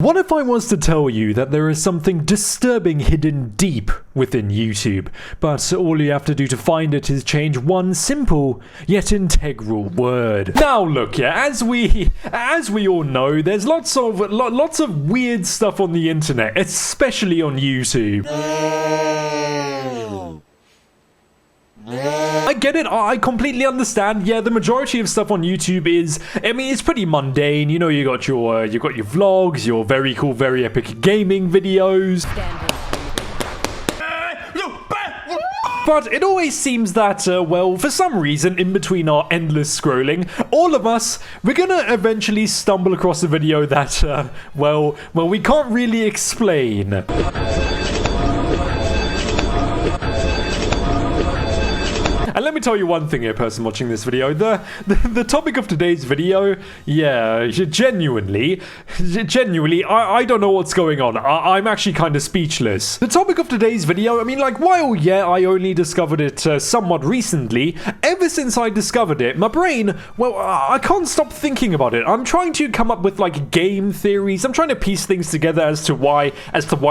What if I was to tell you that there is something disturbing hidden deep within YouTube, but all you have to do to find it is change one simple yet integral word? Now look, yeah, as we all know, there's lots of weird stuff on the internet, especially on YouTube. I get it, I completely understand. Yeah, the majority of stuff on YouTube is, it's pretty mundane. You know, you got your vlogs, your very cool, very epic gaming videos. But it always seems that, for some reason, in between our endless scrolling, all of us, we're gonna eventually stumble across a video that, we can't really explain. And let me tell you one thing here, person watching this video. The topic of today's video, yeah, genuinely, I don't know what's going on. I'm actually kind of speechless. The topic of today's video, while, yeah, I only discovered it somewhat recently, ever since I discovered it, my brain, I can't stop thinking about it. I'm trying to come up with, game theories. I'm trying to piece things together as to why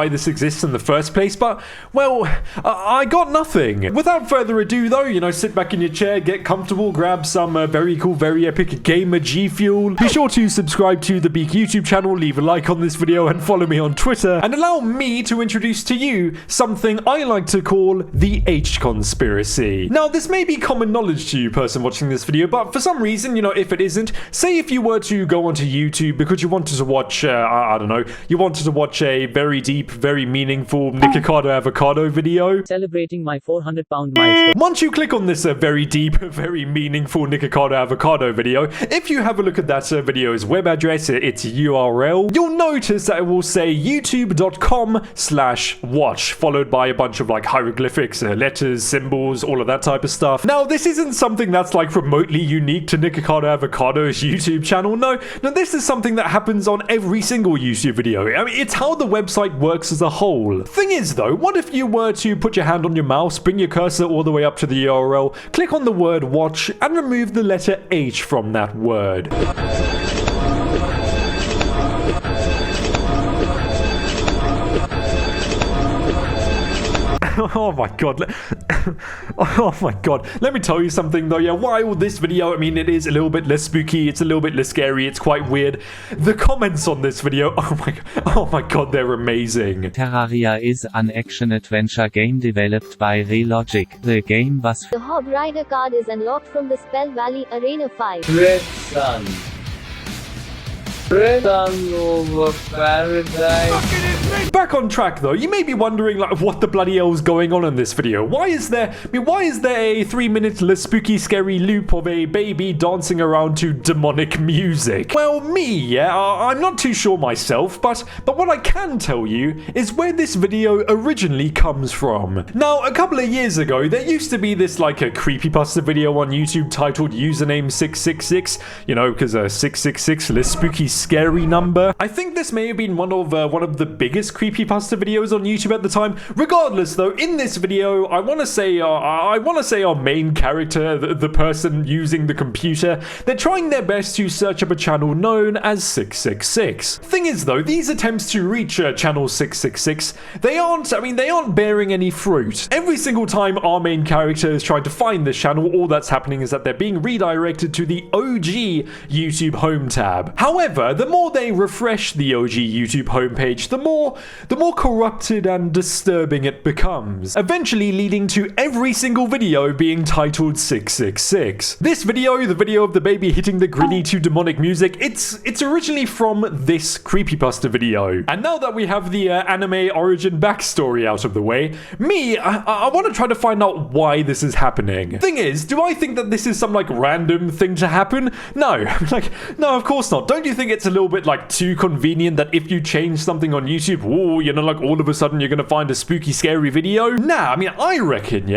this exists in the first place, but, I got nothing. Without further ado, though, sit back in your chair, get comfortable, grab some very cool, very epic gamer G Fuel. Be sure to subscribe to the Beak YouTube channel, leave a like on this video, and follow me on Twitter. And allow me to introduce to you something I like to call the H conspiracy. Now, this may be common knowledge to you, person watching this video, but for some reason, if it isn't, say if you were to go onto YouTube because you wanted to watch, I don't know, you wanted to watch a very deep, very meaningful Nikocado Avocado video. Celebrating my 400-pound milestone. Once you click on this very deep, very meaningful Nikocado Avocado video, if you have a look at that video's web address, its URL, you'll notice that it will say youtube.com/watch, followed by a bunch of hieroglyphics, letters, symbols, all of that type of stuff. Now, this isn't something that's remotely unique to Nikocado Avocado's YouTube channel. No, this is something that happens on every single YouTube video. It's how the website works as a whole. Thing is, though, what if you were to put your hand on your mouse, bring your cursor all the way up to the URL, click on the word watch, and remove the letter H from that word. Oh my god. Oh my god. God. Let me tell you something though, yeah, while this video, it is a little bit less spooky, it's a little bit less scary, it's quite weird, the comments on this video, oh my god, they're amazing. Terraria is an action-adventure game developed by Relogic. The game was... The Hob Rider card is unlocked from the Spell Valley Arena 5. Red Sun. Red Sun over Paradise. Back on track though, you may be wondering what the bloody hell is going on in this video. Why is there a 3-minute less spooky scary loop of a baby dancing around to demonic music? Well, I'm not too sure myself, but what I can tell you is where this video originally comes from. Now, a couple of years ago, there used to be this a creepypasta video on YouTube titled Username 666, because 666, less spooky scary number. I think this may have been one of the biggest creepypasta videos on YouTube at the time. Regardless though, in this video, I want to say our main character, the person using the computer, they're trying their best to search up a channel known as 666. Thing is though, these attempts to reach channel 666, they aren't bearing any fruit. Every single time our main character is trying to find this channel, all that's happening is that they're being redirected to the OG YouTube home tab. However, the more they refresh the OG YouTube homepage, the more corrupted and disturbing it becomes, eventually leading to every single video being titled 666. This video, the video of the baby hitting the griddy to demonic music, it's originally from this creepypasta video. And now that we have the anime origin backstory out of the way, I want to try to find out why this is happening. Thing is, do I think that this is some random thing to happen? No, no, of course not. Don't you think it's a little bit too convenient that if you change something on YouTube ooh, you know, like all of a sudden you're gonna find a spooky, scary video. Nah, I mean, I reckon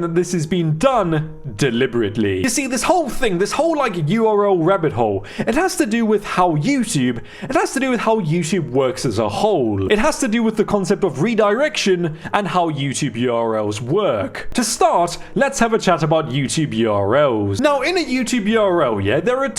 that this has been done deliberately. You see, this whole thing, this whole like URL rabbit hole, it has to do with how YouTube works as a whole. It has to do with the concept of redirection and how YouTube URLs work. To start, let's have a chat about YouTube URLs. Now, in a YouTube URL, yeah, there are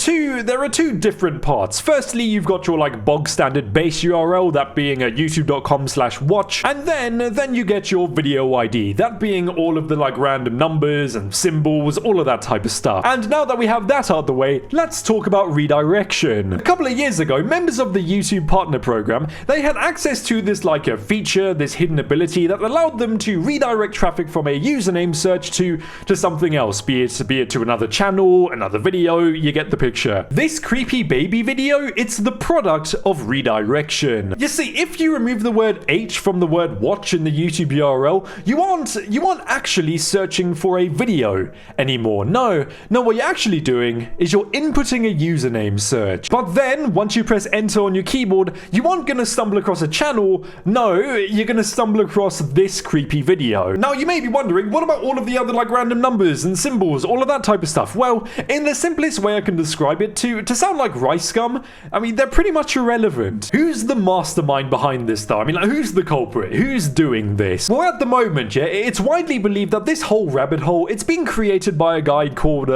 two different parts. Firstly, you've got your like bog standard base URL, that being a youtube.com/watch, and then you get your video ID, that being all of the like random numbers and symbols, all of that type of stuff. And now that we have that out of the way, let's talk about redirection. A couple of years ago, members of the YouTube Partner Program, they had access to this like a feature, this hidden ability that allowed them to redirect traffic from a username search to something else, be it to another channel, another video, you get the picture. This creepy baby video, it's the product of redirection. You see, if you remove the word H from the word watch in the YouTube URL, you aren't actually searching for a video anymore. No, what you're actually doing is you're inputting a username search. But then, once you press enter on your keyboard, you aren't gonna stumble across a channel. No, you're gonna stumble across this creepy video. Now, you may be wondering, what about all of the other like random numbers and symbols, all of that type of stuff? Well, in the simplest way I can describe it, to sound like rice scum, I mean, they're pretty much irrelevant. Who's the mastermind behind this though? I mean, like, who's the culprit? Who's doing this? Well, at the moment, yeah, it's widely believed that this whole rabbit hole, it's being created by a guy called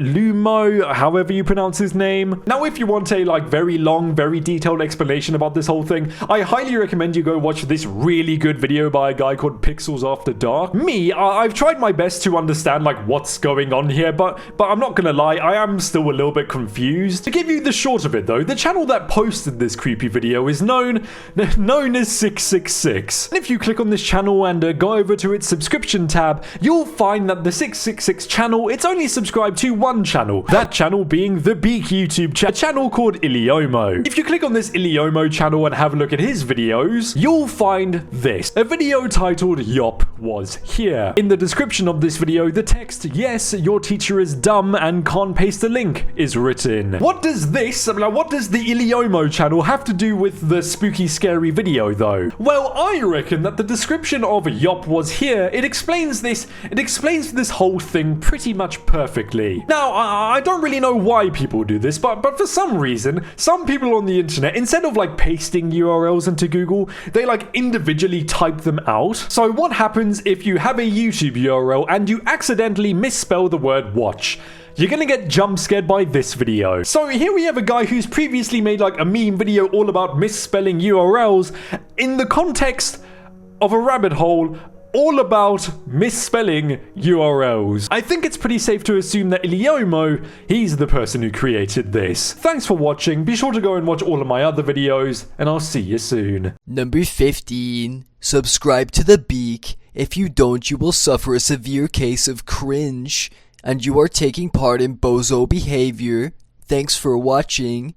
Lumo, however you pronounce his name. Now, if you want a like very long, very detailed explanation about this whole thing, I highly recommend you go watch this really good video by a guy called Pixels After Dark. I've tried my best to understand like what's going on here, but I'm not gonna lie, I am still a little bit confused. To give you the short of it though, the channel that posted this creepy video is known as 666. And if you click on this channel and go over to its subscription tab, you'll find that the 666 channel, it's only subscribed to one channel, that channel being the Beak YouTube channel called Iliomo. If you click on this Iliomo channel and have a look at his videos, you'll find this, a video titled Yop Was Here. In the description of this video, the text, "Yes, your teacher is dumb and can't paste a link," is written. What does the Iliomo channel have to do with the spooky scary video though? Well, I reckon that the description of Yop Was Here, it explains this whole thing pretty much perfectly. Now, I don't really know why people do this, but for some reason, some people on the internet, instead of like pasting URLs into Google, they like individually type them out. So what happens if you have a YouTube URL and you accidentally misspell the word watch? You're gonna get jump scared by this video. So here we have a guy who's previously made like a meme video all about misspelling URLs in the context of a rabbit hole all about misspelling URLs. I think it's pretty safe to assume that Iliomo, he's the person who created this. Thanks for watching. Be sure to go and watch all of my other videos, and I'll see you soon. Number 15. Subscribe to the Beak. If you don't, you will suffer a severe case of cringe, and you are taking part in bozo behavior. Thanks for watching.